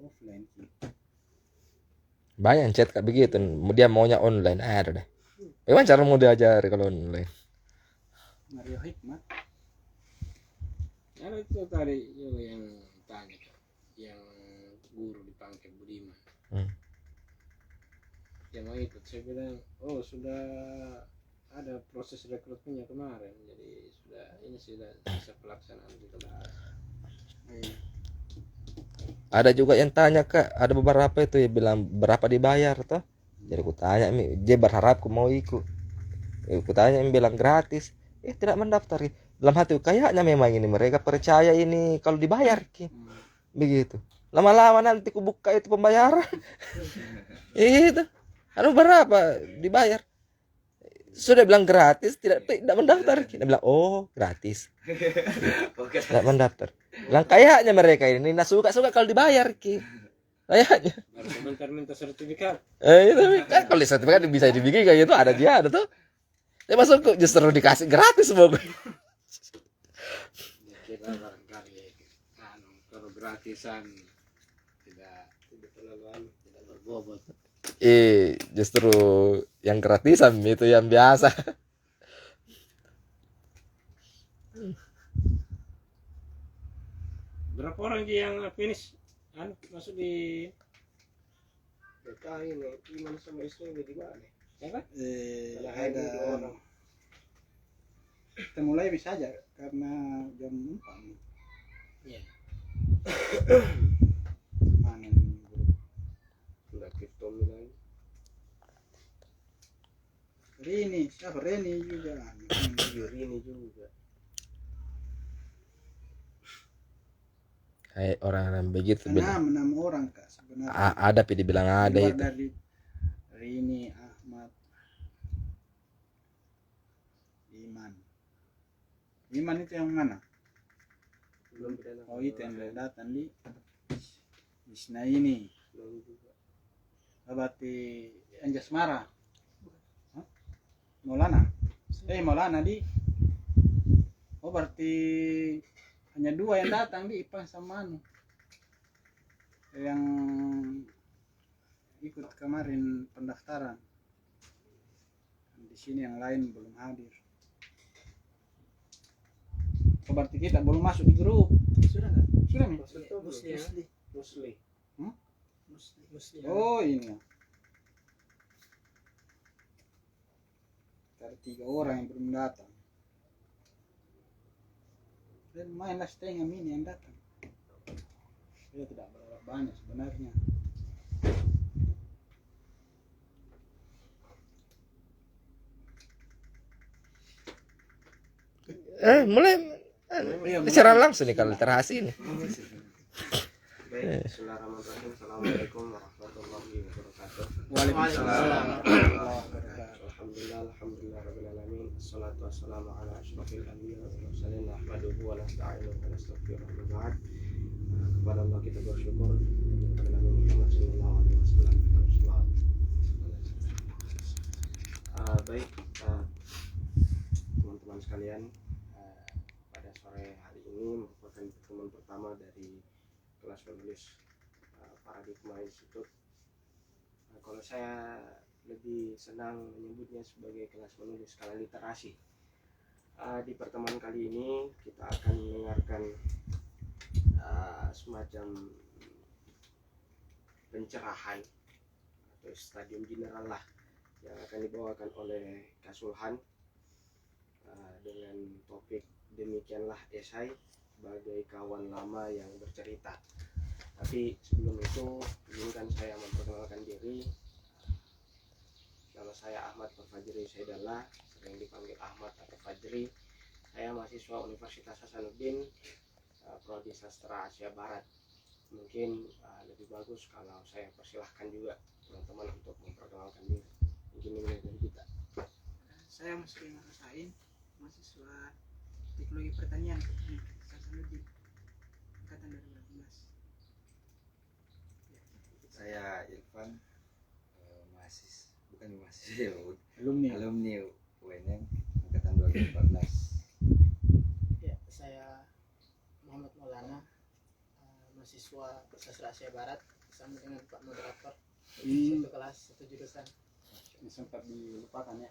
offline sih. Banyak yang chat kayak begitu, dia maunya online, ada deh. Gimana cara mau diajari kalau online? Mario Hikmat. Ada itu tadi juga yang tanya, yang guru di Pangkep Budiman. Yang mau ikut, saya bilang, oh sudah ada proses rekrutmennya kemarin, jadi sudah bisa pelaksanaan kita bahas. Ada juga yang tanya Kak, ada beberapa itu yang bilang berapa dibayar toh. Jadi aku tanya, dia berharap aku mau ikut. Aku tanya, bilang gratis. Tidak mendaftar. Dalam hati kayaknya memang ini mereka percaya ini kalau dibayar begitu. Lama-lama nanti aku buka itu pembayaran. Itu anu berapa dibayar, sudah bilang gratis, tidak mendaftar. Kita bilang oh gratis, tidak mendaftar. Bilang kayaknya mereka ini suka kalau dibayar kayaknya. Bentar minta sertifikat. Itu kan kalau sertifikat bisa dibikin kayak gitu, ada tuh. Saya masuk justru dikasih gratis semua. Kita barangkali kalau gratisan tidak terlalu tidak berbobot. Justru yang gratisan itu yang biasa. Berapa orang yang finish masuk di PKI ini? Iman sama istrinya di mana? Siapa? Ada 2 orang. Kita mulai bisa aja karena jam 4. Iya. Manin Sudah kripto lagi. Rini, siapa Rini juga. Rini juga. Kayak orang begitu bilang. 6 orang Kak sebenarnya. Ada dibilang ada itu. Dari Rini, Ahmad, Iman itu yang mana? Belum pidana. Oh itu yang datang di Isna ini. Belum juga. Berarti Anjasmara. Maulana di. Oh berarti hanya 2 yang datang di Ipang sama Manu. Yang ikut kemarin pendaftaran. Di sini yang lain belum hadir. Oh, berarti kita belum masuk di grup. Sudah nggak? Sudah nih. Musli. Musli. Oh ini. Ada 3 orang yang belum datang. Dan mainlah setengah ini yang datang. Saya tidak berapa banyak sebenarnya. Mulai secara langsung nih kalau literasi ini. Baik, bismillahirrahmanirrahim. Assalamualaikum warahmatullahi wabarakatuh. Waalaikumsalam. Alhamdulillah rabbil alamin. Wassalatu wassalamu ala asyrofil anbiya'i wal mursalin. Nahmaduhu wa nasta'inuhu wa nastaghfiruh. Kepada Allah kita bersyukur, kepada Nabi Muhammad sallallahu alaihi wasallam. Baik, teman-teman sekalian, pada sore hari ini merupakan pertemuan pertama dari kelas menulis Paradigma Institute. Kalau saya lebih senang menyebutnya sebagai kelas menulis skala literasi. Di pertemuan kali ini kita akan mendengarkan semacam pencerahan atau stadium general lah yang akan dibawakan oleh Kasulhan dengan topik demikianlah esai sebagai kawan lama yang bercerita. Tapi sebelum itu izinkan saya memperkenalkan diri. Nama saya Ahmad Fajri Saidallah, sering dipanggil Ahmad atau Fajri. Saya mahasiswa Universitas Hasanuddin, Prodi Sastra Asia Barat. Mungkin lebih bagus kalau saya persilahkan juga teman-teman untuk memperkenalkan diri. Mungkin ini dari kita. Saya Muslim Husain, mahasiswa Teknologi Pertanian Hasanuddin, angkatan 2018. Saya Irfan, mahasiswa alumni UNM angkatan 2014. Ya, saya Muhammad Maulana, mahasiswa sastra Asia Barat bersama dengan Pak Moderator Hmm. satu kelas satu jurusan. Ini sempat dilupakan ya.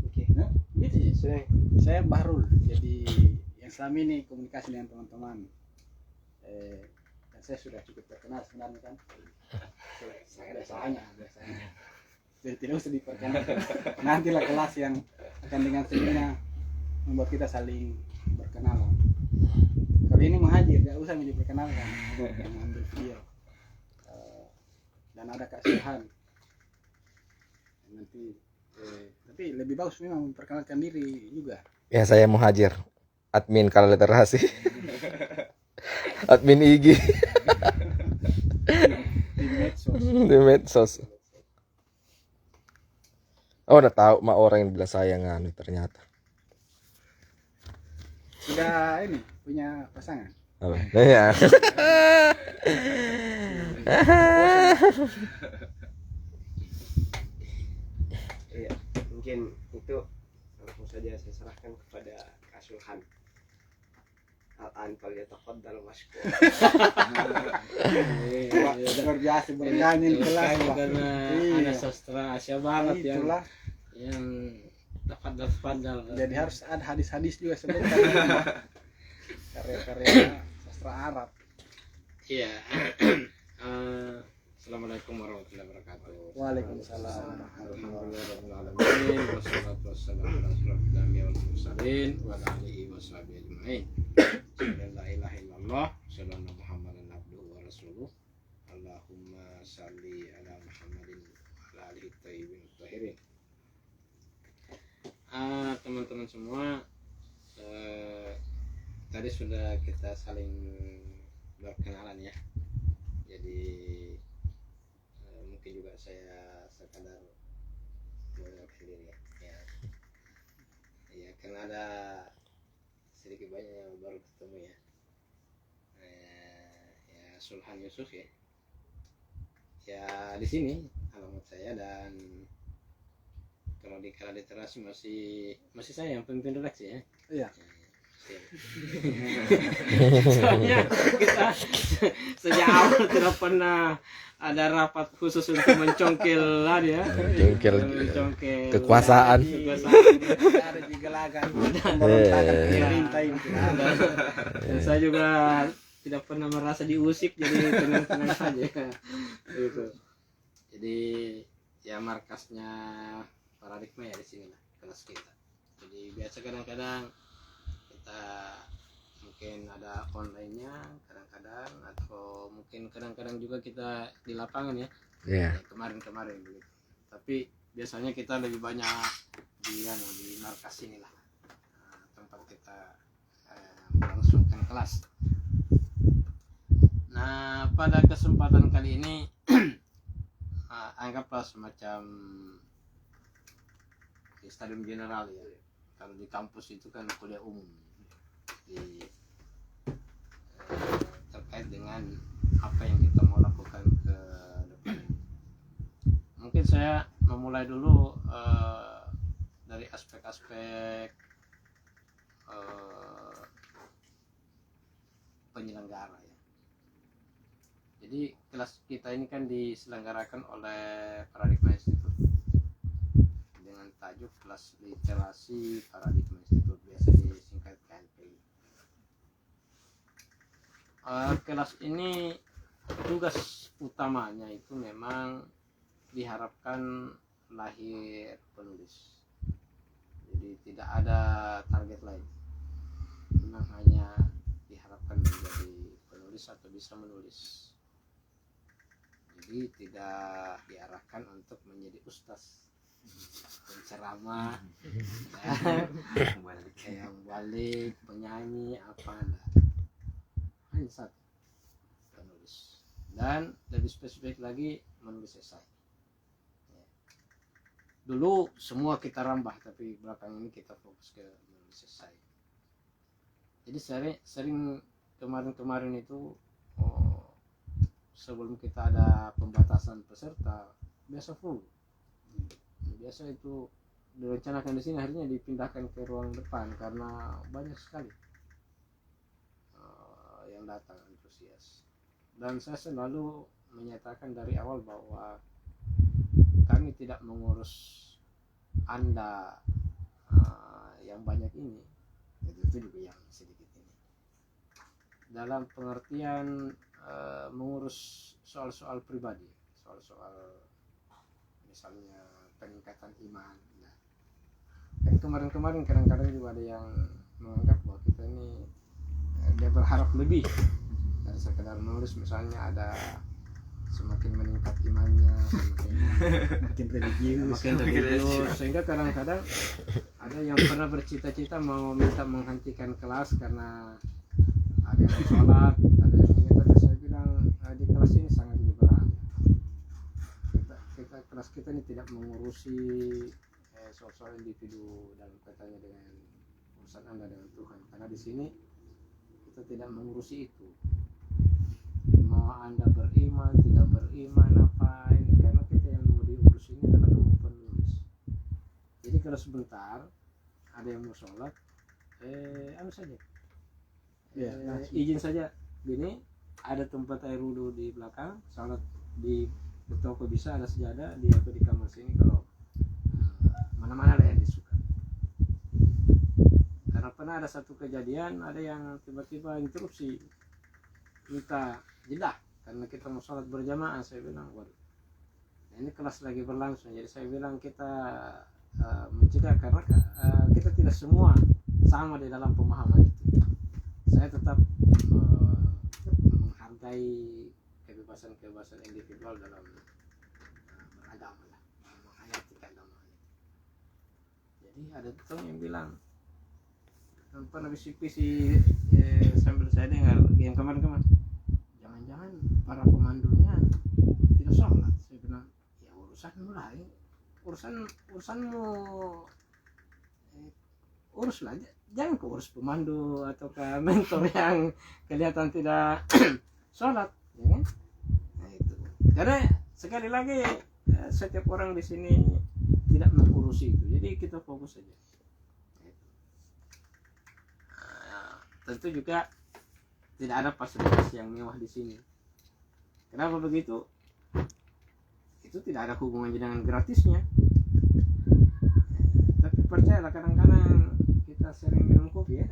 Oke. Nah, gitu sih. Saya Bahrul. Jadi yang selama ini komunikasi dengan teman-teman. Dan saya sudah cukup terkenal sebenarnya kan. Biasanya. Jadi tidak usah diperkenalkan. Nantilah kelas yang akan dengan sendirinya membuat kita saling berkenalan. Kali ini Muhajir, tidak usah diperkenalkan. Yang ambil video. Dan ada Kak Suhan. Nanti tapi lebih bagus memang memperkenalkan diri juga. Ya, saya Muhajir, admin Kala Literasi. Admin IG Di medsos. di medsos. Oh, udah tahu mah orang yang bilang saya nganu ternyata. Sudah ini punya pasangan. Apa? Nah, ya. Iya, mungkin itu langsung saja saya serahkan kepada Kak Sulhan. Al-an falyatafaddal mashkur. Wah, luar biasa bernyanyi di kelas lah. Karena Iya. ada sastra Asia Barat Itulah. yang tafadhal. Jadi harus ada hadis-hadis juga sebentar. Karya-karya sastra Arab. Iya. Assalamualaikum warahmatullahi wabarakatuh. Waalaikumsalam. Alhamdulillahirrahmanirrahim. Wassalatu wassalamu ala asyrofil anbiya'i wal mursalin wa ala alihi washabihi ajma'in. La ilaha illallah, sallallahu Muhammadan abduhu wa rasuluh. Allahumma salli ala Muhammadin wa ala alihi thayyibin tahirin. Teman-teman semua, tadi sudah kita saling berkenalan ya. Jadi mungkin juga saya sekadar mengenalkan diri ya. Ya, karena ada sedikit banyak yang baru ketemu ya. Ya Sulhan Yusuf ya. Ya di sini alamat saya, dan kalau di Kala Literasi masih saya yang pemimpin redaksi ya. Iya. Soalnya kita sejak awal tidak pernah ada rapat khusus untuk mencongkel ya. Mencongkel Kekuasaan. Ada juga lagan pemberontakan pemerintah itu. Dan saya juga tidak pernah merasa diusik, jadi tenang-tenang saja gitu. Jadi ya markasnya paradigma ya di sini lah, kelas kita. Jadi biasa kadang-kadang kita mungkin ada online-nya kadang-kadang, atau mungkin kadang-kadang juga kita di lapangan ya. Iya. Kemarin-kemarin begitu. Tapi biasanya kita lebih banyak di markas inilah, tempat kita melangsungkan kelas. Nah, pada kesempatan kali ini anggaplah semacam di stadium general ya. Kalau di kampus itu kan kuliah umum terkait dengan apa yang kita mau lakukan ke depan. Mungkin saya memulai dulu dari aspek-aspek penyelenggara ya. Jadi kelas kita ini kan diselenggarakan oleh Paradigma Institute dengan tajuk kelas literasi Paradigma Institute, biasa disingkat KLPI. Kelas ini tugas utamanya itu memang diharapkan lahir penulis. Jadi tidak ada target lain. Memang hanya diharapkan menjadi penulis atau bisa menulis. Jadi tidak diarahkan untuk menjadi ustaz, penceramah, yang balik, penyanyi, apa enggak. Hanya satu, penulis. Dan lebih spesifik lagi, menulis esai. Dulu semua kita rambah, tapi belakangan ini kita fokus ke menulis esai. Jadi sering kemarin itu sebelum kita ada pembatasan peserta biasa full. Biasa itu direncanakan di sini, akhirnya dipindahkan ke ruang depan karena banyak sekali yang datang antusias. Dan saya selalu menyatakan dari awal bahwa kami tidak mengurus Anda yang banyak ini, itu juga yang sedikit ini, dalam pengertian mengurus soal-soal pribadi, soal-soal misalnya peningkatan iman. Nah, kan kemarin-kemarin kadang-kadang juga ada yang menganggap bahwa kita ini dia berharap lebih dari sekedar menulis, misalnya ada semakin meningkat imannya, makin religius. Sehingga kadang-kadang ada yang pernah bercita-cita mau minta menghentikan kelas karena ada yang sholat, ada yang ini. Tapi saya bilang di kelas ini sangat liberal. Kelas kita ini tidak mengurusi soal-soal individu dalam kaitannya dengan urusan Anda dengan Tuhan, karena di sini kita tidak mengurusi itu. Mau Anda beriman, tidak beriman, apa ini, karena kita yang mau diurus ini adalah kemampuan menulis. Jadi kalau sebentar ada yang mau sholat, saja, izin saja, gini, ada tempat air wudhu di belakang, sholat di toko bisa, ada sejadah di atau di kamar sini, kalau mana-mana ada yang disuka. Karena pernah ada satu kejadian, ada yang tiba-tiba interupsi, minta jeda karena kita mau sholat berjamaah. Saya bilang, waduh, ini kelas lagi berlangsung, jadi saya bilang kita mencegah, karena kita tidak semua sama di dalam pemahaman itu. Saya tetap menghargai kebebasan individual dalam beragama lah, menghayati keagamaan itu. Jadi ada tuh yang bilang, pernah bisi-bisi sambil saya dengar yang kemarin-kemarin, jangan-jangan para pemandunya tidak sholat. Saya bilang, ya urusanmu lah, urusanmu uruslah, jangan ke urus pemandu atau ke mentor yang kelihatan tidak sholat, ya kan? Nah itu, karena sekali lagi setiap orang di sini tidak mengurusi itu, jadi kita fokus saja. Tentu juga tidak ada fasilitas yang mewah di sini. Kenapa begitu? Itu tidak ada hubungannya dengan gratisnya. Tapi percayalah, kadang-kadang kita sering minum kopi ya.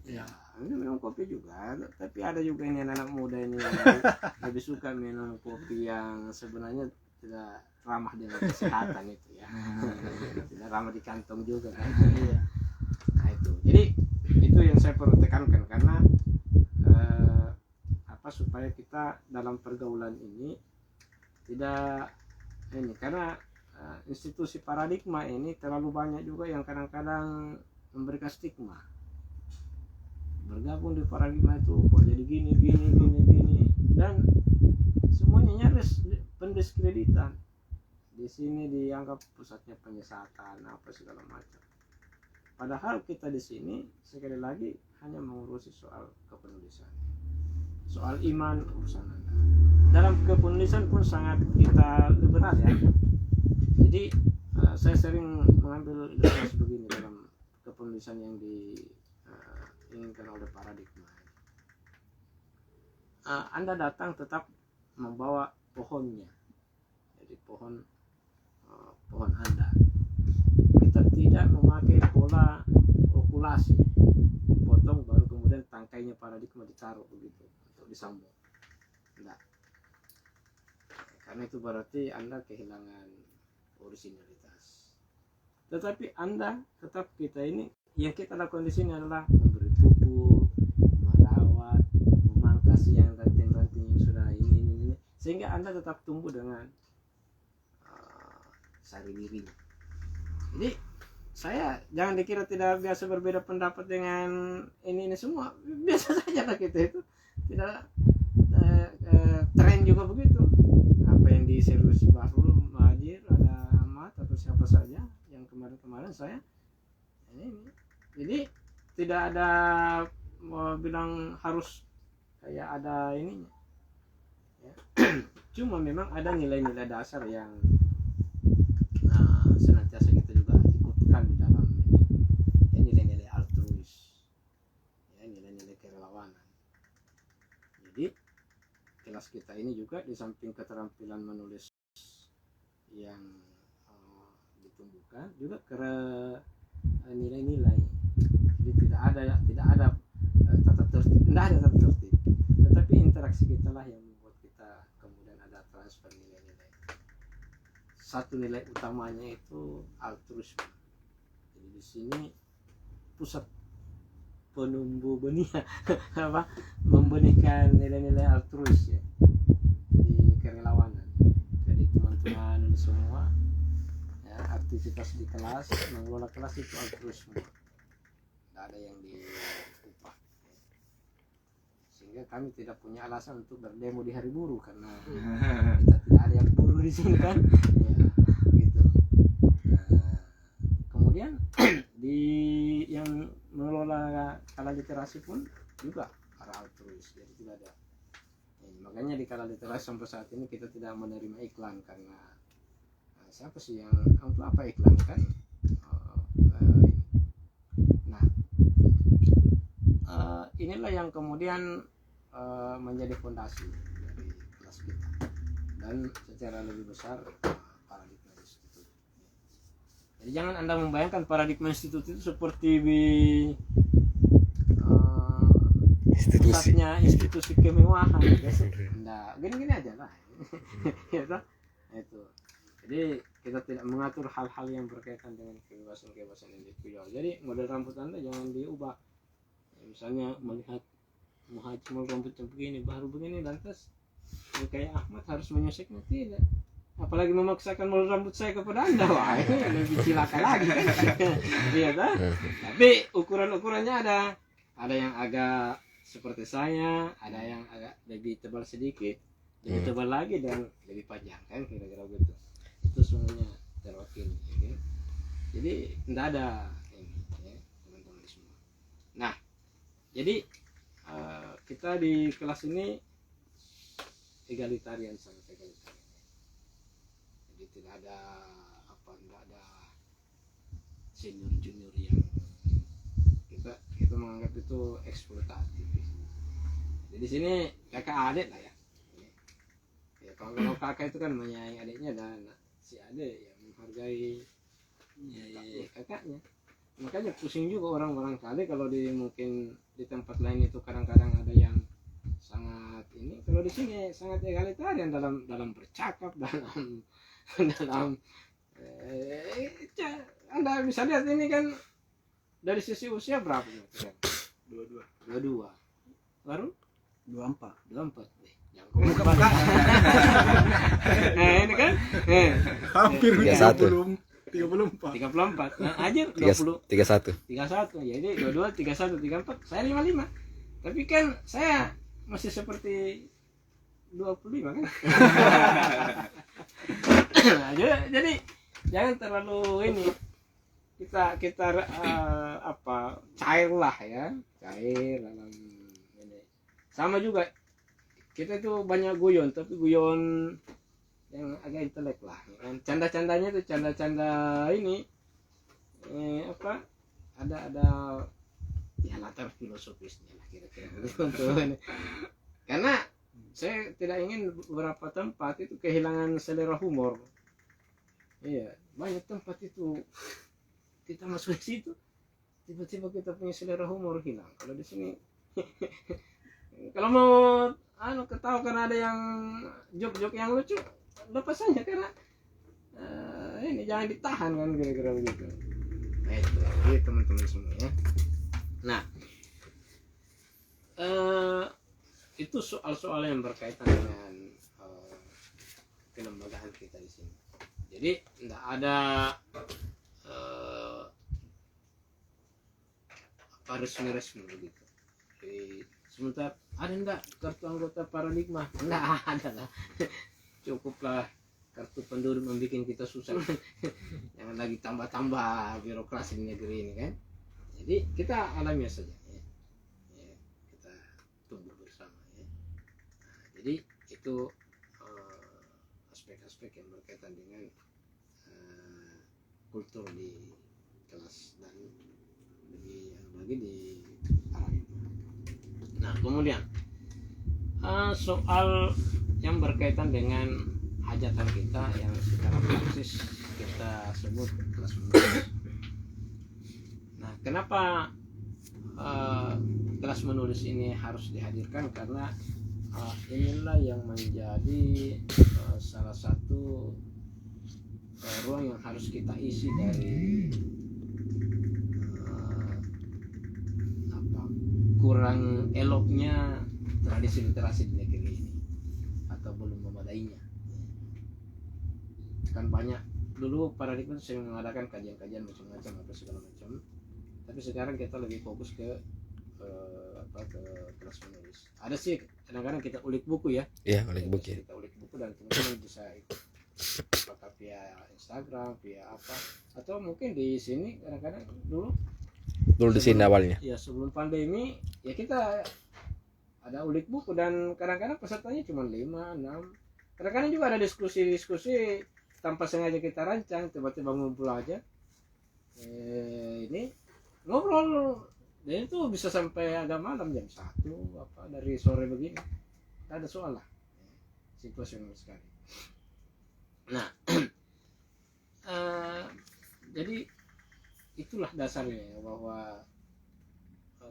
Ya, minum kopi juga. Tapi ada juga ini anak-anak muda ini yang lebih suka minum kopi yang sebenarnya tidak ramah dengan kesehatan itu ya. Tidak ramah di kantong juga kan. Nah itu. Jadi itu yang saya perlu tekankan, karena supaya kita dalam pergaulan ini tidak ini, karena institusi paradigma ini terlalu banyak juga yang kadang-kadang memberikan stigma. Bergabung di paradigma itu kok jadi gini, dan semuanya nyaris pendiskreditan. Di sini dianggap pusatnya penyesatan, apa segala macam. Padahal kita di sini sekali lagi hanya mengurusi soal kepenulisan, soal iman, urusan Anda. Dalam kepenulisan pun sangat kita liberal ya. Jadi saya sering mengambil ilustrasi begini dalam kepenulisan yang diinginkan oleh paradigma. Anda datang tetap membawa pohonnya, jadi pohon Anda. Kita tidak memakai pola okulasi, potong baru kemudian tangkainya paradigma ditaruh begitu untuk disambung. Tidak. Karena itu berarti Anda kehilangan originalitas. Tetapi Anda tetap, kita ini yang kita lakukan di sini adalah memberi pupuk, merawat, memangkas yang ranting-ranting yang sudah ini, sehingga Anda tetap tumbuh dengan sari dirinya. Jadi saya jangan dikira tidak biasa berbeda pendapat dengan ini semua, biasa saja lah kita itu, tidak tren juga begitu. Apa yang di Selusi Bahrul Mahajir, ada Ahmad atau siapa saja yang kemarin saya ini, jadi tidak ada mau bilang harus kayak ada ininya ya. Cuma memang ada nilai-nilai dasar yang senantiasa kita Jadi kelas kita ini juga di samping keterampilan menulis yang ditumbuhkan juga karena nilai-nilai. Jadi tidak ada tata tertib, tidak ada tata tertib, tetapi interaksi kita lah yang membuat kita kemudian ada transfer nilai-nilai. Satu nilai utamanya itu altruisme. Jadi di sini pusat penumbuh benih apa membenihkan nilai-nilai altruis ya, jadi kerelawanan. Jadi teman-teman semua ya, aktivitas di kelas, mengelola kelas itu altruisme, tidak ada yang diupah ya. Sehingga kami tidak punya alasan untuk berdemo di hari buruh karena kita tidak ada yang buruh di sini kan ya, gitu. Kemudian di yang mengelola kala literasi pun juga arah altruis, jadi tidak ada makanya di kala literasi sampai saat ini kita tidak menerima iklan karena siapa sih yang untuk apa iklan kan. Nah inilah yang kemudian menjadi fondasi dari kelas kita dan secara lebih besar paradigma institut. Jadi jangan Anda membayangkan paradigma institut itu seperti Institusi. pusatnya institusi kemewahan gitu. Nah, gini-gini aja lah. Ya, itu. Jadi kita tidak mengatur hal-hal yang berkaitan dengan kebebasan individual. Jadi model rambut Anda jangan diubah. Misalnya melihat Muhajir rambutnya begini, baru begini, lantas kayak Ahmad harus menyeseknya, tidak. Apalagi memaksakan model rambut saya kepada Anda, wah ini lebih cilaka lagi kan. Iya kan? Tapi ukuran-ukurannya ada yang agak seperti saya, ada yang agak lebih tebal sedikit, lebih tebal lagi dan lebih panjang kan, kira-kira begitu. Itu semuanya terwakili ya. Jadi tidak ada ini ya, teman-teman semua. Nah jadi kita di kelas ini egalitarian, sangat egalitarian. Jadi tidak ada senior junior yang kita menganggap itu eksploitatif. Jadi di sini kakak adik lah ya. Ya kalau kakak itu kan menyayangi adiknya dan si adik yang menghargai kakaknya. Makanya pusing juga orang-orang kali kalau mungkin di tempat lain itu kadang-kadang ada yang sangat ini, kalau di sini sangat egalitarian dalam bercakap, dalam Anda bisa lihat ini kan dari sisi usia berapa ya? 22 baru 24. Yang kau ini kan Hampir 31. 34. 34 nah, aja 20 31. 31 jadi 22 31 34 saya 55, tapi kan saya masih seperti 25 kan. Nah, jadi jangan terlalu ini, kita cair lah ya, cair dalam ini. Sama juga kita itu banyak guyon, tapi guyon yang agak intelek lah ya. Canda-candanya itu canda-canda ini ada ya latar filosofisnya lah kira-kira begitu. Karena saya tidak ingin beberapa tempat itu kehilangan selera humor. Iya, banyak tempat itu kita masuk ke situ, tiba-tiba kita punya selera humor hilang. Kalau di sini, kalau mau ketawa karena ada yang jok-jok yang lucu, lepas saja karena ini jangan ditahan kan kira-kira begitu. Nah itu, jadi teman-teman semua ya. Nah, itu soal-soal yang berkaitan dengan kelembagaan kita di sini. Jadi tidak ada resmi begitu. Jadi, sementara ada enggak kartu anggota paradigma? Enggak ada lah. Cukuplah kartu penduduk membuat kita susah. Jangan lagi tambah-tambah birokrasi di negeri ini kan. Jadi kita alami saja ya. Kita tumbuh bersama ya. Nah, jadi itu aspek-aspek yang berkaitan dengan kultur di kelas dan lebih lagi di paradigma. Nah kemudian Soal yang berkaitan dengan hajatan kita yang secara praktis kita sebut kelas menulis. Nah, kenapa kelas menulis ini harus dihadirkan? Karena inilah yang menjadi salah satu ruang yang harus kita isi dari kurang eloknya tradisi literasi di negeri ini atau belum memadainya. Kan banyak dulu paradigma sering mengadakan kajian-kajian macam-macam apa segala macam, tapi sekarang kita lebih fokus ke ke kelas menulis. Ada sih kadang-kadang kita ulik buku ya. Iya, ulik buku. Kita ulik buku dan kemudian bisa ikut apakah via Instagram, via apa, atau mungkin di sini kadang-kadang dulu Di sini awalnya. ya sebelum pandemi ya kita ada ulik buku dan kadang-kadang pesertanya cuma 5, 6. Kadang-kadang juga ada diskusi-diskusi tanpa sengaja kita rancang, tiba-tiba ngumpul aja. Ini ngobrol dan itu bisa sampai agak malam jam 1 apa dari sore begini. Tidak ada soal lah. Situasional sekali. Nah, jadi itulah dasarnya bahwa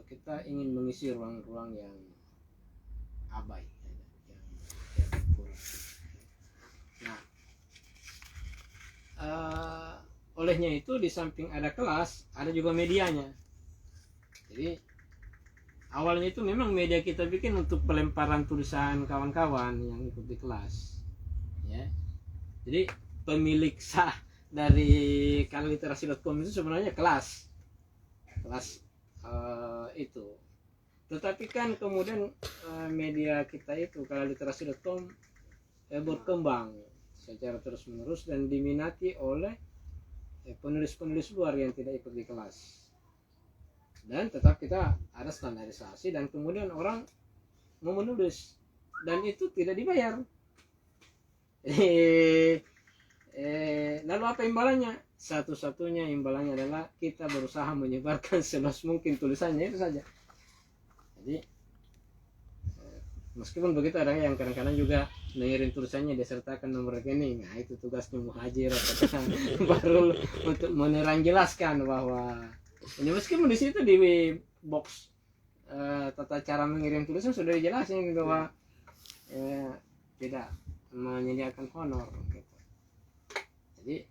kita ingin mengisi ruang-ruang yang abai, yang kurang. Nah, olehnya itu di samping ada kelas, ada juga medianya. Jadi awalnya itu memang media kita bikin untuk pelemparan tulisan kawan-kawan yang ikut di kelas, ya. Jadi pemilik sah dari kaliliterasi.com itu sebenarnya kelas itu. Tetapi kan kemudian media kita itu kaliliterasi.com berkembang secara terus-menerus dan diminati oleh penulis-penulis luar yang tidak ikut di kelas. Dan tetap kita ada standarisasi dan kemudian orang mau menulis dan itu tidak dibayar. Lalu apa imbalannya? Satu-satunya imbalannya adalah kita berusaha menyebarkan seluas mungkin tulisannya, itu saja. Jadi meskipun begitu ada yang kadang-kadang juga mengirim tulisannya disertakan nomor rekening. Nah, itu tugasnya muhajir atau baru untuk menerang jelaskan bahwa ini meskipun di situ di box tata cara mengirim tulisan sudah dijelasin bahwa tidak menyediakan honor gitu. Jadi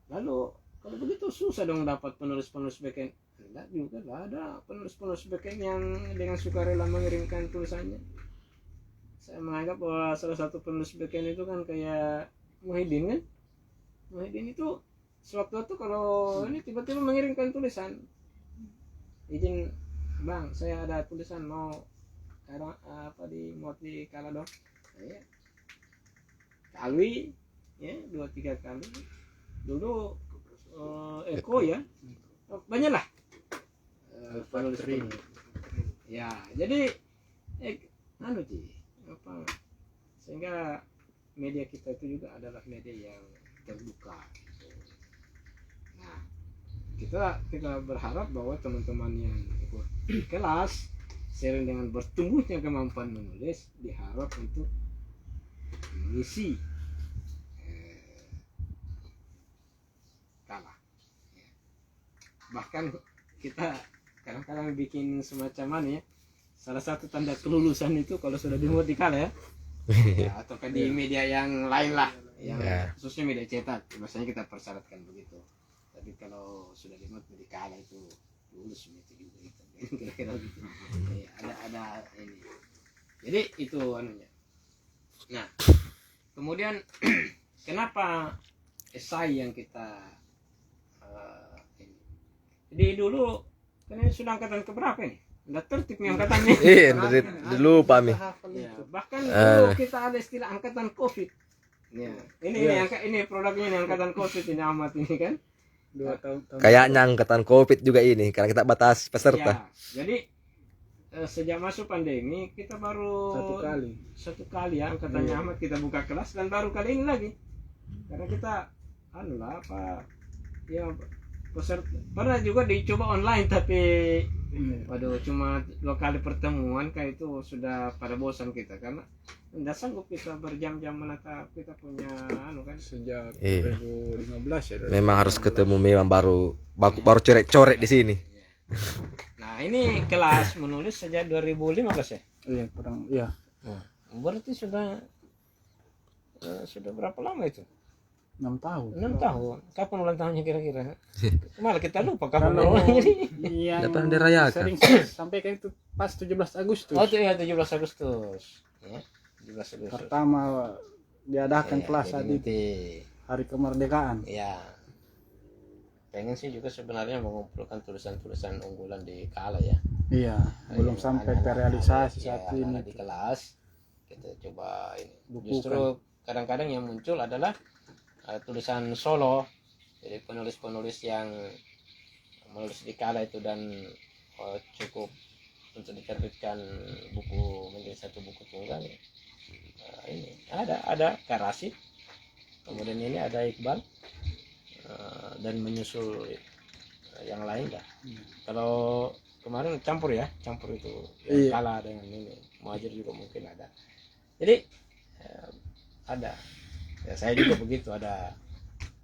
lalu kalau begitu susah dong dapat penulis-penulis backend. Enggak juga, enggak ada penulis-penulis backend yang dengan sukarela mengirimkan tulisannya. Saya menganggap bahwa salah satu penulis backend itu kan kayak Muhyiddin kan. Muhyiddin itu sewaktu-waktu kalau ini tiba-tiba mengirimkan tulisan, izin bang, saya ada tulisan mau apa di muat di kala dong. Nah, ya. Kali ya 2-3 kali dulu Eko ya banyak lah penulis ya, jadi apa sehingga media kita itu juga adalah media yang terbuka gitu. Nah, kita berharap bahwa teman-teman yang ikut di kelas sering dengan bertumbuhnya kemampuan menulis diharap untuk mengisi kalah. Bahkan kita kadang-kadang bikin semacam mana ya, salah satu tanda kelulusan itu kalau sudah dimuat di kala ya, atau di media yang lain lah, yang khususnya media cetak, biasanya kita persyaratkan begitu. Tapi kalau sudah dimuat di kala itu lulus itu juga gitu. Kira-kira gitu. Ada ini. Jadi itu anunya. Nah, kemudian kenapa esai yang kita ini? Jadi dulu kan ini sudah angkatan keberapa nih? Udah tertib nih angkatannya. Iya, lupa mi. Ya, bahkan dulu kita ada istilah angkatan COVID. Ya, ini produknya ini angkatan COVID ini amat ini kan. 2 tahun. Kayaknya angkatan COVID juga ini karena kita batasi peserta. Ya, jadi sejak masuk pandemi kita baru satu kali ya angkatannya amat kita buka kelas dan baru kali ini lagi karena kita peserta pernah juga dicoba online tapi Waduh, cuma 2 kali pertemuan kayak itu sudah pada bosan kita karena tidak sanggup kita berjam-jam menatap kita punya kan. Sejak Iya. 2015 ya. Memang harus ketemu, memang baru coret-coret di sini. Nah, ini kelas menulis sejak 2015 ya. Iya, kurang iya. Berarti sudah berapa lama itu? 6 tahun. 6 tahun. Kapan ulang tahunnya kira-kira? Malah kita lupa kapan Kalau ulang tahunnya. yang Tidak pernah dirayakan. sering saya sampaikan itu pas 17 Agustus. Oh, itu ya 17 Agustus. Ya, 17 Agustus. Pertama diadakan Iya, kelas jadi saat itu, nanti hari kemerdekaan. ya pengen sih juga sebenarnya mengumpulkan tulisan-tulisan unggulan di Kala ya. Iya, belum Yang sampai anak-anak- terrealisasi ya, saat ini. anak-anak di kelas kita coba ini. Bukukan. Justru kadang-kadang yang muncul adalah tulisan solo. Jadi penulis-penulis yang menulis di Kala itu dan cukup untuk diterbitkan buku menjadi satu buku tunggal. Ini ada Karasi, kemudian ini ada Iqbal, dan menyusul yang lain dah. Kalau kemarin campur itu yang Iya. Kala dengan ini Muhajir juga mungkin ada. Jadi ada ya, saya juga begitu, ada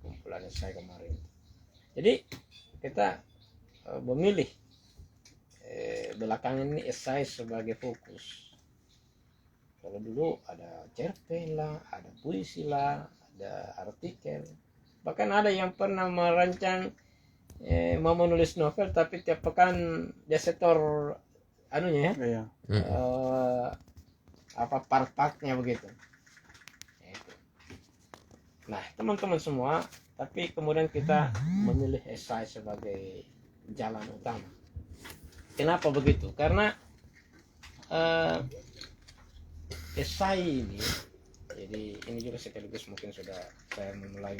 kumpulan saya kemarin. Jadi kita memilih belakangan ini esai sebagai fokus. Kalau dulu ada cerpen lah, ada puisi lah, ada artikel, bahkan ada yang pernah merancang mau menulis novel tapi tiap pekan dia setor anunya ya, Iya. apa part-partnya begitu. Itu. Nah, teman-teman semua, tapi kemudian kita memilih esai sebagai jalan utama. Kenapa begitu? Karena esai ini, jadi ini juga sekaligus mungkin sudah saya memulai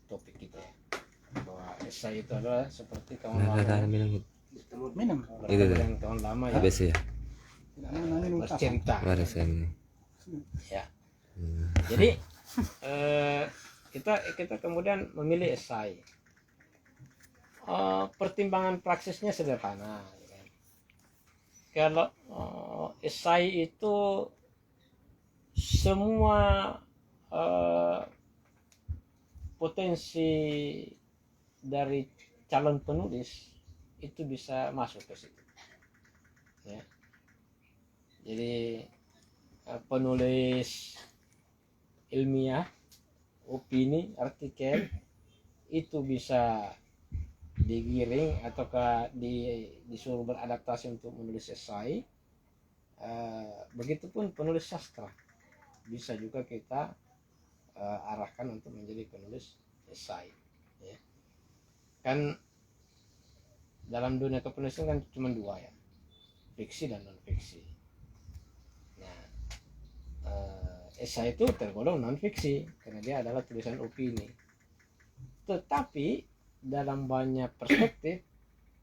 topik kita ya, bahwa esai itu adalah seperti kawan lama, Minum. Itu dah. dengan kawan lama ya, Habis ya. Tidak minum bercerita. Warisan. Ya. Jadi kita kemudian memilih esai. Pertimbangan praksisnya sederhana. Ya kan? Kalau esai itu semua potensi dari calon penulis itu bisa masuk ke situ. Ya. Jadi penulis ilmiah, opini, artikel itu bisa digiring ataukah disuruh beradaptasi untuk menulis esai. Begitupun penulis sastra bisa juga kita arahkan untuk menjadi penulis esai. Ya. Kan dalam dunia kepenulisan kan cuma 2 ya, fiksi dan non fiksi. Nah, esai itu tergolong non fiksi karena dia adalah tulisan opini. Tetapi dalam banyak perspektif,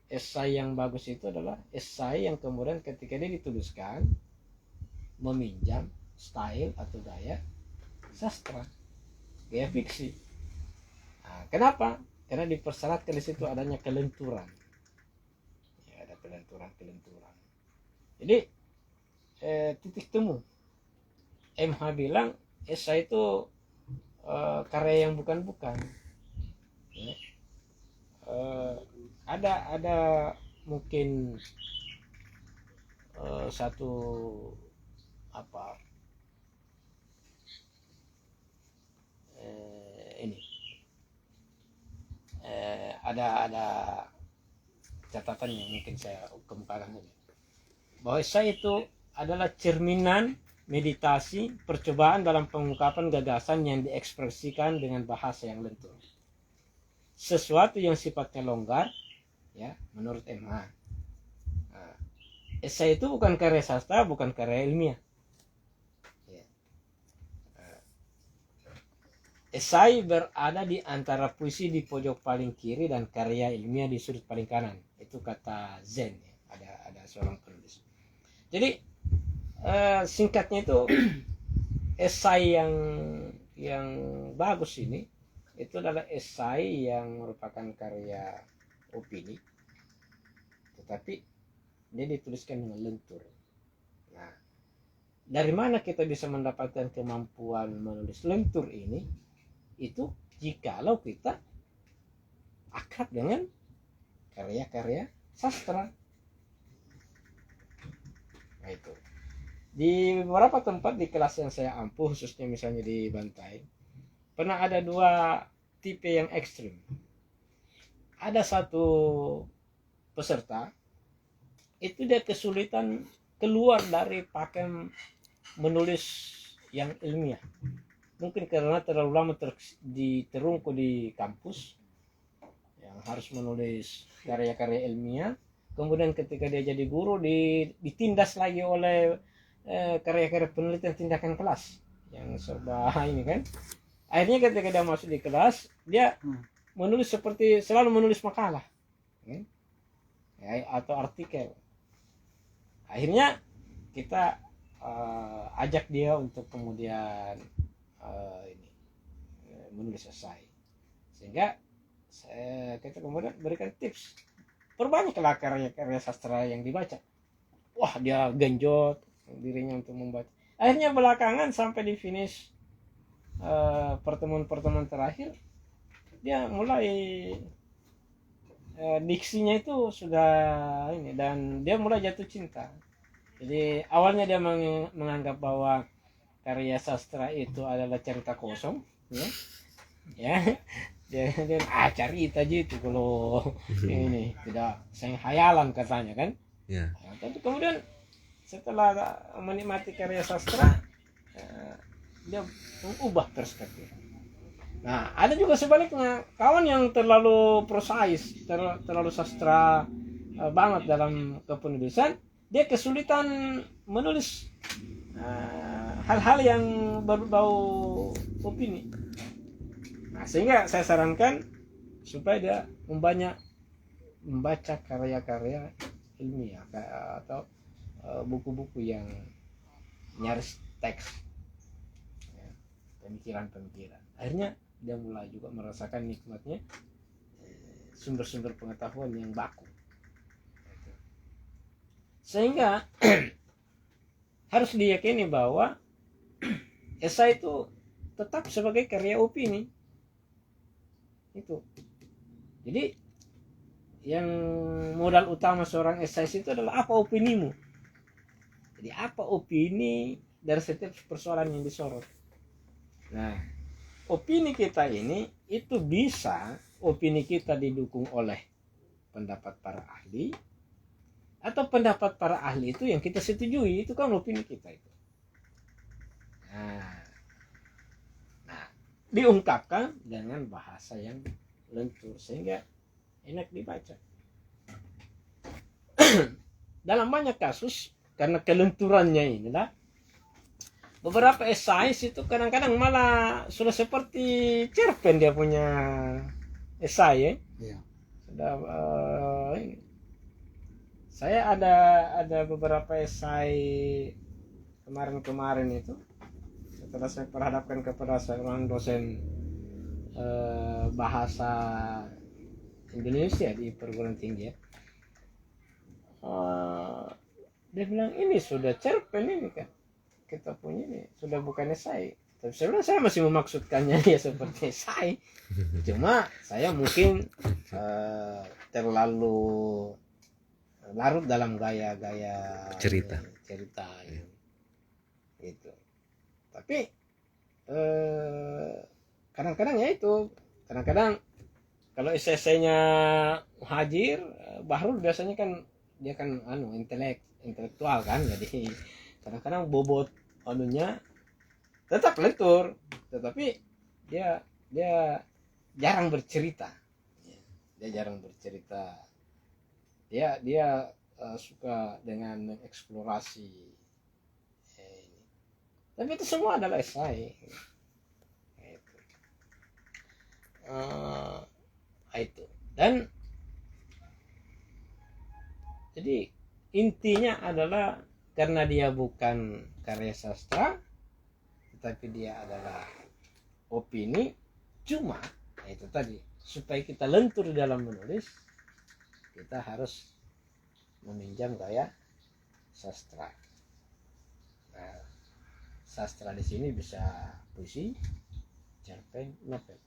esai yang bagus itu adalah esai yang kemudian ketika dia dituliskan meminjam style atau gaya sastra, gaya fiksi. Nah, kenapa? Karena dipersyaratkan di situ adanya kelenturan. Ya, ada kelenturan. Jadi titik temu. MH bilang esai itu karya yang bukan-bukan. Ya. Ada mungkin satu apa ini ada catatan yang mungkin saya kemukakan ini, bahwa esai itu adalah cerminan meditasi percobaan dalam pengungkapan gagasan yang diekspresikan dengan bahasa yang lentur, sesuatu yang sifatnya longgar ya menurut MH. Nah, esai itu bukan karya sastra, bukan karya ilmiah ya. Esai berada di antara puisi di pojok paling kiri dan karya ilmiah di sudut paling kanan. Itu kata Zen ya. Ada seorang penulis. Jadi singkatnya itu esai yang bagus ini itu adalah esai yang merupakan karya opini, tetapi dia dituliskan dengan lentur. Nah, dari mana kita bisa mendapatkan kemampuan menulis lentur ini? Itu jikalau kita akrab dengan karya-karya sastra. Nah, itu di beberapa tempat di kelas yang saya ampuh, khususnya misalnya di Bantai, pernah ada dua tipe yang ekstrim. Ada satu peserta itu dia kesulitan keluar dari pakem menulis yang ilmiah, mungkin karena terlalu lama terungkul di kampus yang harus menulis karya-karya ilmiah. Kemudian ketika dia jadi guru ditindas lagi oleh karya-karya penelitian tindakan kelas yang serba ini kan. Akhirnya ketika dia masuk di kelas, dia menulis selalu menulis makalah kan? Ya, atau artikel. Akhirnya kita ajak dia untuk kemudian menulis esai, sehingga kita kemudian berikan tips, perbanyaklah karya-karya sastra yang dibaca. Wah, dia genjot dirinya untuk membaca. Akhirnya belakangan sampai di finish pertemuan terakhir, dia mulai diksinya itu sudah ini, dan dia mulai jatuh cinta. Jadi awalnya dia menganggap bahwa karya sastra itu adalah cerita kosong, ya. Dia cerita aja itu kalau ini tidak sayang hayalan katanya kan. Ya. Nah, tapi kemudian setelah menikmati karya sastra, dia mengubah perspektif. Nah, ada juga sebaliknya, kawan yang terlalu prosais, terlalu sastra banget dalam kepenulisan, dia kesulitan menulis hal-hal yang berbau opini. Nah, sehingga saya sarankan supaya dia membaca karya-karya ilmiah atau buku-buku yang nyaris teks, ya, pemikiran-pemikiran. Akhirnya dia mulai juga merasakan nikmatnya sumber-sumber pengetahuan yang baku. Sehingga harus diyakini bahwa esai itu tetap sebagai karya opini. Itu. Jadi yang modal utama seorang esai itu adalah apa opinimu. Jadi apa opini dari setiap persoalan yang disorot. Nah, opini kita ini itu bisa opini kita didukung oleh pendapat para ahli, atau pendapat para ahli itu yang kita setujui, itu kan opini kita itu. Nah, diungkapkan dengan bahasa yang lentur sehingga enak dibaca. Dalam banyak kasus, karena kelenturannya inilah, beberapa esai itu kadang-kadang malah sudah seperti cerpen dia punya esai ya. Iya. Sudah saya ada beberapa esai kemarin itu, setelah saya perhadapkan kepada seorang dosen bahasa Indonesia di perguruan tinggi ya. Dia bilang ini sudah cerpen ini kan, kita punya ini sudah bukan esai. Tapi sebenarnya saya masih memaksudkannya ya seperti esai, cuma saya mungkin terlalu larut dalam gaya-gaya Cerita itu. Tapi kadang-kadang ya itu, kadang-kadang kalau esainya Muhajir, Bahrul biasanya kan dia kan intelektual kan, jadi kadang-kadang bobot anunya tetap lentur, tetapi dia jarang bercerita. Dia jarang bercerita. Dia suka dengan mengeksplorasi ini. Tapi itu semua adalah esai. Itu. Dan jadi intinya adalah karena dia bukan karya sastra, tetapi dia adalah opini. Cuma itu tadi, supaya kita lentur dalam menulis, kita harus meminjam gaya sastra. Nah, sastra di sini bisa puisi, cerpen, novel.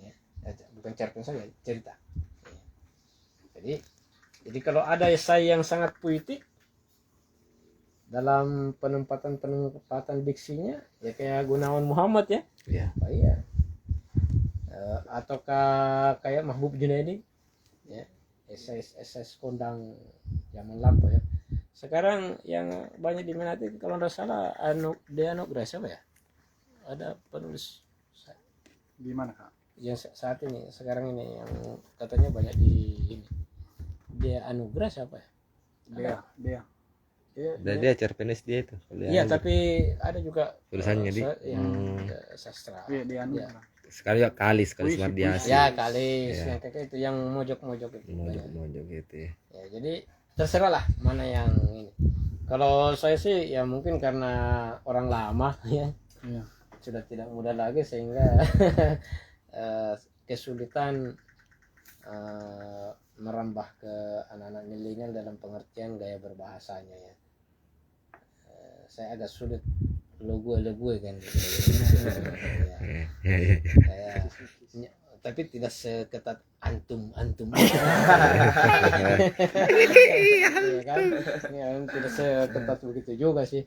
Ya, bukan cerpen saja, cerita. Ya. Jadi kalau ada esai yang sangat puitik dalam penempatan diksinya, ya kayak Gunawan Muhammad ya. Iya. Iya. Ataukah kayak Mahbub Junaidi, ya, esai kondang zaman lampau ya. Sekarang yang banyak diminati kalau tidak salah Anugerah siapa ya? Ada penulis Gimana Kak? yang saat ini sekarang ini yang katanya banyak di ini. Dia Anugerah siapa ya? Dia Dan dia cerpenis dia itu. Iya, tapi ada juga tulisannya di yang sastra. Iya dia Ya. sekali ya Kalis Puisi, Mardiasi. Ya kali Iya. yang kayak itu yang mojok-mojok itu. Mojok gitu ya. Ya, jadi terserah lah mana yang ini. Kalau saya sih ya mungkin karena orang lama ya. Iya. Sudah tidak muda lagi sehingga kesulitan merambah ke anak-anak milenial dalam pengertian gaya berbahasanya ya. Saya agak sulit lo gue kan gitu. Ya. Kayak tapi tidak seketat antum ya kan ya, tidak seketat begitu juga sih.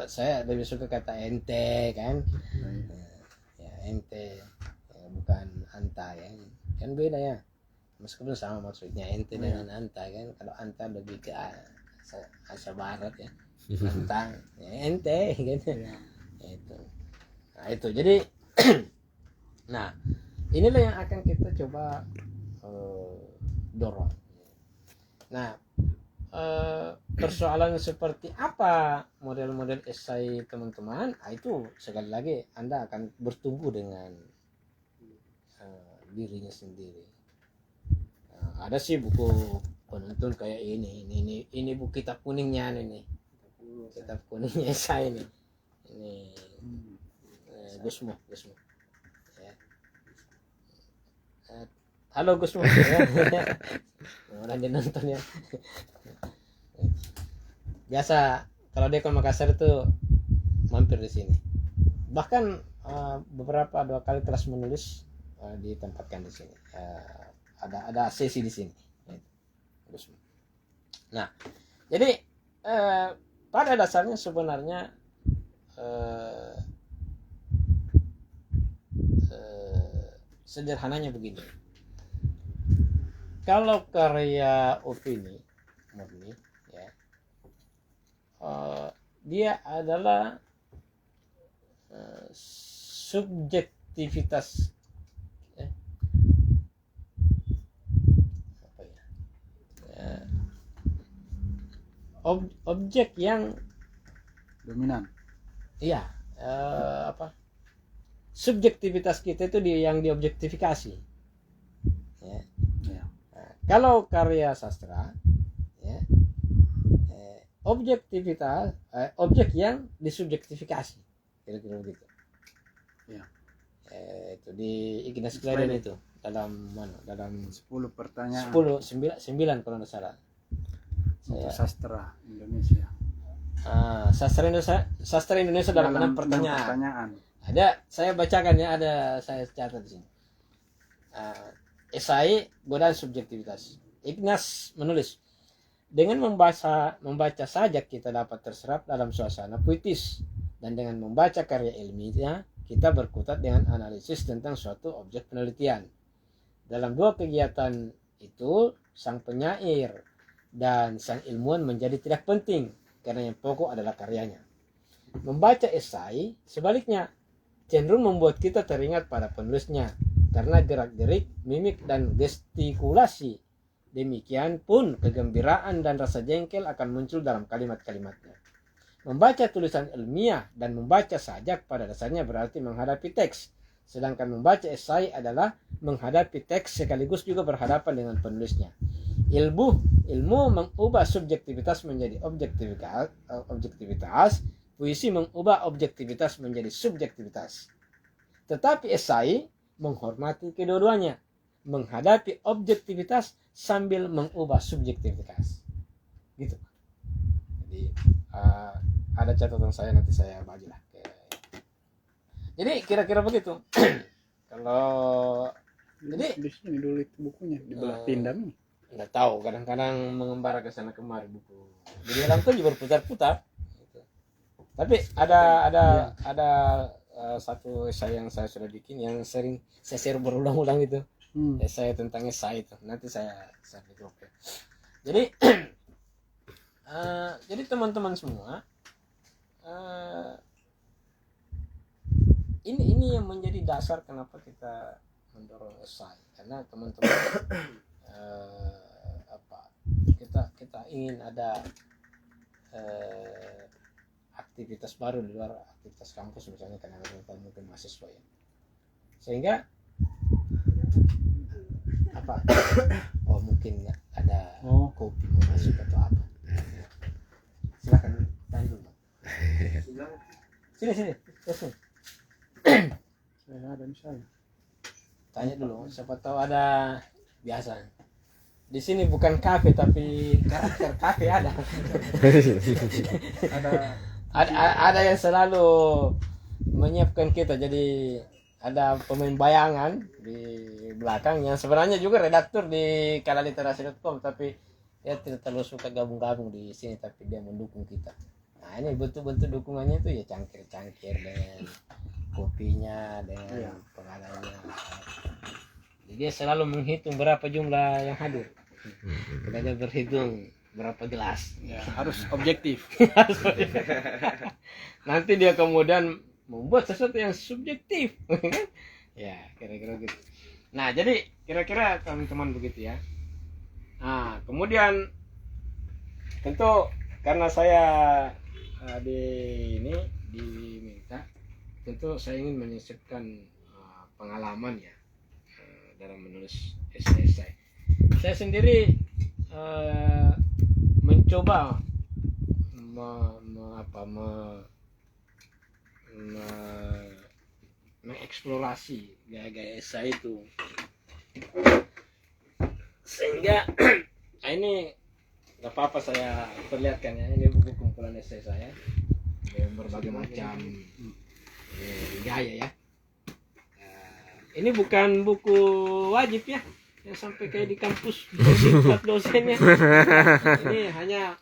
Saya lebih suka kata ente kan, ya ente bukan anta ya kan beda ya, meskipun sama maksudnya ente dengan anta kan. Kalau anta lebih ke asa barat ya, anta ya, ente gitu ya. Itu jadi nah inilah yang akan kita coba dorong. Nah persoalan seperti apa model-model esai teman-teman, itu sekali lagi Anda akan bertumbuh dengan dirinya sendiri. Ada sih buku penuntun kayak ini buku kitab kuningnya ini kitab kuningnya esai ini Gusmo ya. Halo Gusmo ya. Orang dia nonton ya. Biasa kalau dia ke Makassar itu mampir di sini. Bahkan beberapa 2 kali kelas menulis ditempatkan di sini. Ada sesi di sini. Nah, jadi pada dasarnya sebenarnya sederhananya begini. Kalau karya opini murni ya, dia adalah subjektivitas apa ya, objek yang dominan. iya subjektivitas kita itu yang diobjektifikasi ya. Kalau karya sastra ya, objek yang disubjektifikasi kira-kira begitu ya. Itu di Ignas Gladden itu dalam 10 pertanyaan 9 kalau tidak salah untuk sastra Indonesia. Sastra Indonesia dalam 6 pertanyaan. Ada saya bacakan ya, ada saya catat di sini. Esai godaan subjektivitas. Ignas menulis, dengan membaca saja kita dapat terserap dalam suasana puitis, dan dengan membaca karya ilmiah kita berkutat dengan analisis tentang suatu objek penelitian. Dalam 2 kegiatan itu sang penyair dan sang ilmuwan menjadi tidak penting karena yang pokok adalah karyanya. Membaca esai sebaliknya cenderung membuat kita teringat pada penulisnya karena gerak-gerik, mimik, dan gestikulasi. Demikian pun kegembiraan dan rasa jengkel akan muncul dalam kalimat-kalimatnya. Membaca tulisan ilmiah dan membaca sajak pada dasarnya berarti menghadapi teks. Sedangkan membaca esai adalah menghadapi teks sekaligus juga berhadapan dengan penulisnya. Ilmu mengubah subjektivitas menjadi objektivitas, puisi mengubah objektivitas menjadi subjektivitas. Tetapi esai menghormati kedua-duanya. menghadapi objektivitas sambil mengubah subjektivitas. Gitu. Jadi ada catatan saya, nanti saya bagilah. Jadi kira-kira begitu. Kalau jadi di sini dulu itu bukunya dibelah pindam nih. nggak tahu, kadang-kadang mengembara ke sana kemari buku. Jadi dalam tuh juga berputar-putar. Gitu. Tapi ada satu esai yang saya sudah bikin yang sering saya share berulang-ulang itu. Esai tentang esai itu. Nanti saya di grup ya. Jadi jadi teman-teman semua, ini yang menjadi dasar kenapa kita mendorong esai, karena teman-teman kita ingin ada aktivitas baru di luar aktivitas kampus, misalnya karena mungkin mahasiswa ya, sehingga mungkin ada kopi mau masuk atau apa. Silakan tanya dulu. Sini. Saya ada misalnya. Tanya dulu, siapa tahu ada. Biasa. Di sini bukan kafe tapi karakter kafe ada. ada yang selalu menyiapkan kita, jadi ada pemain bayangan di belakang yang sebenarnya juga redaktur di kalaliterasi.com, tapi dia tidak terlalu suka gabung-gabung di sini, tapi dia mendukung kita. Nah, ini bentuk-bentuk dukungannya itu ya cangkir-cangkir dengan kopinya, dengan pengadanya. Jadi dia selalu menghitung berapa jumlah yang hadir. Tidak ada berhitung berapa gelas. Ya, harus objektif. Nanti dia kemudian membuat sesuatu yang subjektif. Ya, kira-kira gitu. Nah, jadi kira-kira teman-teman begitu ya. Nah, kemudian tentu karena saya diminta, tentu saya ingin menyisipkan pengalaman ya dalam menulis esai. Saya sendiri mencoba mengeksplorasi gaya-gaya esai itu, sehingga ini nggak apa-apa saya perlihatkan ya, ini buku kumpulan esai saya dengan berbagai macam gaya ya. Ini bukan buku wajib ya, yang sampai kayak di kampus buat dosennya. Ini hanya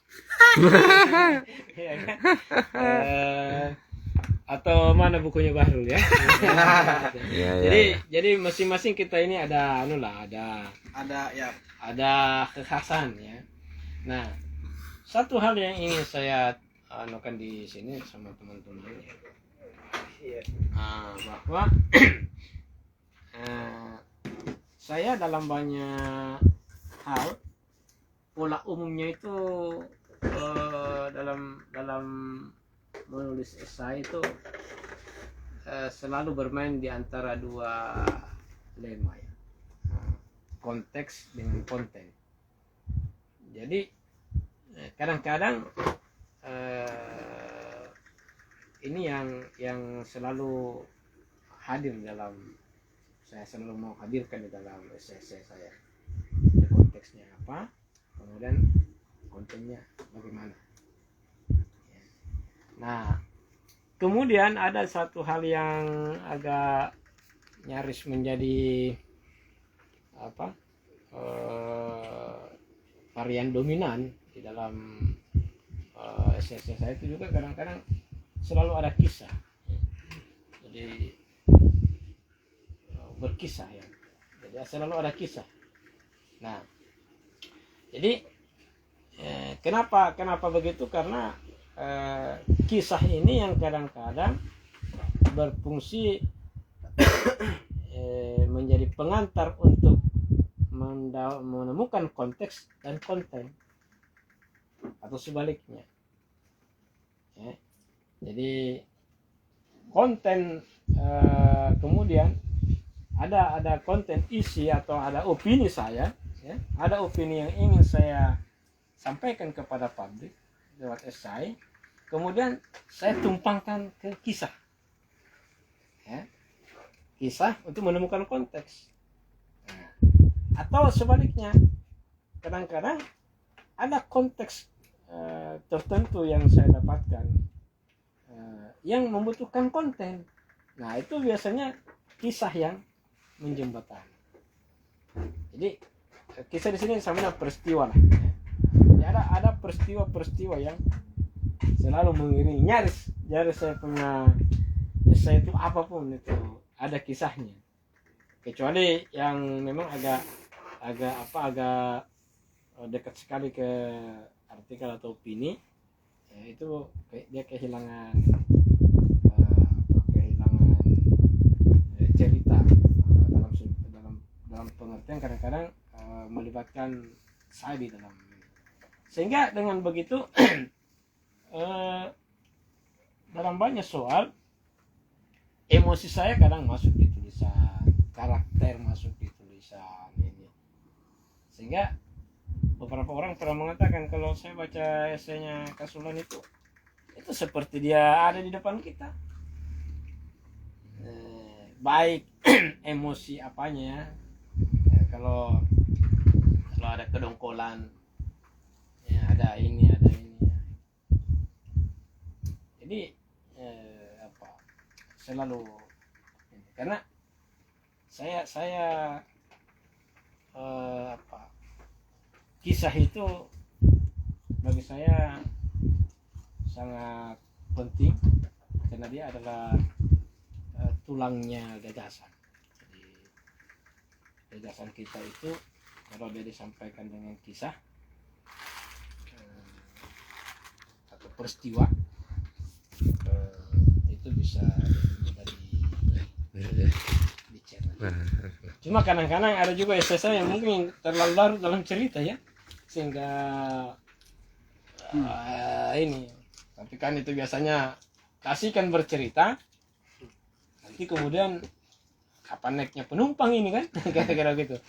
atau mana bukunya Bahrul ya. Jadi masing-masing kita ini ada kekhasan ya. Nah, satu hal yang ingin saya anukan di sini sama teman-teman bahwa saya dalam banyak hal pola umumnya itu dalam menulis esai itu selalu bermain di antara dua lema ya, konteks dengan konten. Jadi kadang-kadang ini yang selalu hadir dalam, saya selalu mau hadirkan di dalam esai saya. Konteksnya apa, kemudian kontennya bagaimana. Nah, kemudian ada satu hal yang agak nyaris menjadi varian dominan di dalam esai saya itu juga kadang-kadang selalu ada kisah. Jadi berkisah ya. Jadi selalu ada kisah. Nah, jadi kenapa begitu? Karena kisah ini yang kadang-kadang berfungsi menjadi pengantar untuk menemukan konteks dan konten, atau sebaliknya. Ya. Jadi konten kemudian ada konten isi atau ada opini saya, ya, ada opini yang ingin saya sampaikan kepada publik lewat esai, kemudian saya tumpangkan ke kisah, ya, kisah untuk menemukan konteks. Nah, atau sebaliknya, kadang-kadang ada konteks tertentu yang saya dapatkan yang membutuhkan konten. Nah, itu biasanya kisah yang menjembatani. Jadi kisah di sini sama peristiwa lah. Ya, ada peristiwa-peristiwa yang selalu mengiringi, nyaris saya punya essay itu apapun itu ada kisahnya. Kecuali yang memang agak dekat sekali ke artikel atau opini, ya itu dia kehilangan cerita dalam pengertian kadang-kadang melibatkan saya di dalam, sehingga dengan begitu dalam banyak soal emosi saya kadang masuk di tulisan, karakter masuk di tulisan ini, sehingga beberapa orang pernah mengatakan kalau saya baca esainya Kasulan itu seperti dia ada di depan kita, baik emosi apanya ya, kalau ada kedongkolan ya, ada ini jadi selalu karena saya kisah itu bagi saya sangat penting karena dia adalah tulangnya gagasan. Jadi gagasan kita itu kalau dia disampaikan dengan kisah atau peristiwa itu bisa dicerna. Cuma kadang-kadang ada juga esai yang mungkin terlalu larut dalam cerita ya, sehingga ini. Tapi kan itu biasanya kasihkan bercerita, nanti kemudian kapan naiknya penumpang ini kan, kira-kira gitu.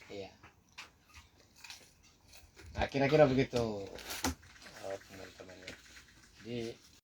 Iya. Nah kira-kira begitu teman-teman. Jadi